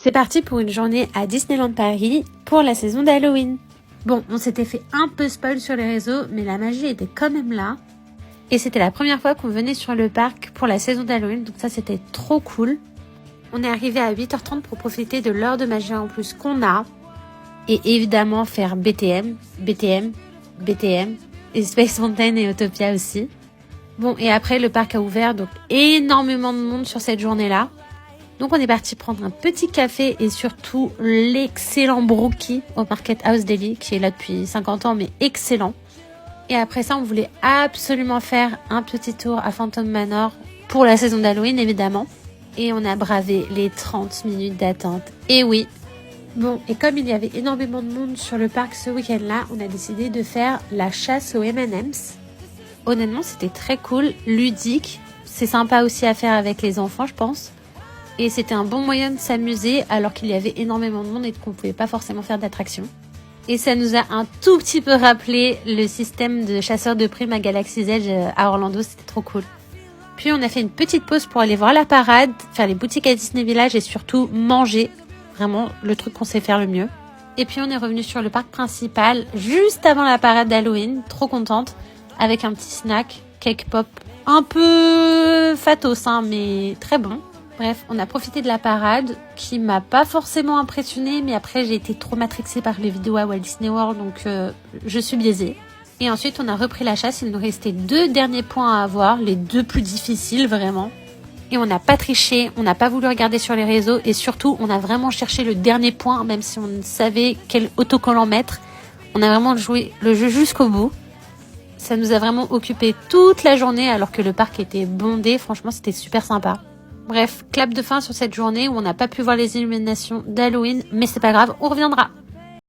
C'est parti pour une journée à Disneyland Paris pour la saison d'Halloween. Bon, on s'était fait un peu spoil sur les réseaux, mais la magie était quand même là. Et c'était la première fois qu'on venait sur le parc pour la saison d'Halloween, donc ça c'était trop cool. On est arrivé à 8h30 pour profiter de l'heure de magie en plus qu'on a. Et évidemment faire BTM, et Space Mountain et Autopia aussi. Bon, et après le parc a ouvert, donc énormément de monde sur cette journée-là. Donc on est parti prendre un petit café et surtout l'excellent brookie au Market House Delhi qui est là depuis 50 ans mais excellent. Et après ça on voulait absolument faire un petit tour à Phantom Manor pour la saison d'Halloween évidemment. Et on a bravé les 30 minutes d'attente. Et oui. Bon, et comme il y avait énormément de monde sur le parc ce week-end-là, on a décidé de faire la chasse aux M&M's. Honnêtement c'était très cool, ludique. C'est sympa aussi à faire avec les enfants je pense. Et c'était un bon moyen de s'amuser alors qu'il y avait énormément de monde et qu'on ne pouvait pas forcément faire d'attraction. Et ça nous a un tout petit peu rappelé le système de chasseurs de primes à Galaxy's Edge à Orlando, c'était trop cool. Puis on a fait une petite pause pour aller voir la parade, faire les boutiques à Disney Village et surtout manger. Vraiment le truc qu'on sait faire le mieux. Et puis on est revenu sur le parc principal juste avant la parade d'Halloween, trop contente, avec un petit snack, cake pop, un peu fatos mais très bon. Bref, on a profité de la parade qui m'a pas forcément impressionnée, mais après j'ai été trop matrixée par les vidéos à Walt Disney World, donc je suis biaisée. Et ensuite on a repris la chasse, il nous restait 2 derniers points à avoir, les 2 plus difficiles vraiment. Et on n'a pas triché, on n'a pas voulu regarder sur les réseaux et surtout on a vraiment cherché le dernier point, même si on savait quel autocollant mettre. On a vraiment joué le jeu jusqu'au bout. Ça nous a vraiment occupé toute la journée alors que le parc était bondé, franchement c'était super sympa. Bref, clap de fin sur cette journée où on n'a pas pu voir les illuminations d'Halloween, mais c'est pas grave, on reviendra.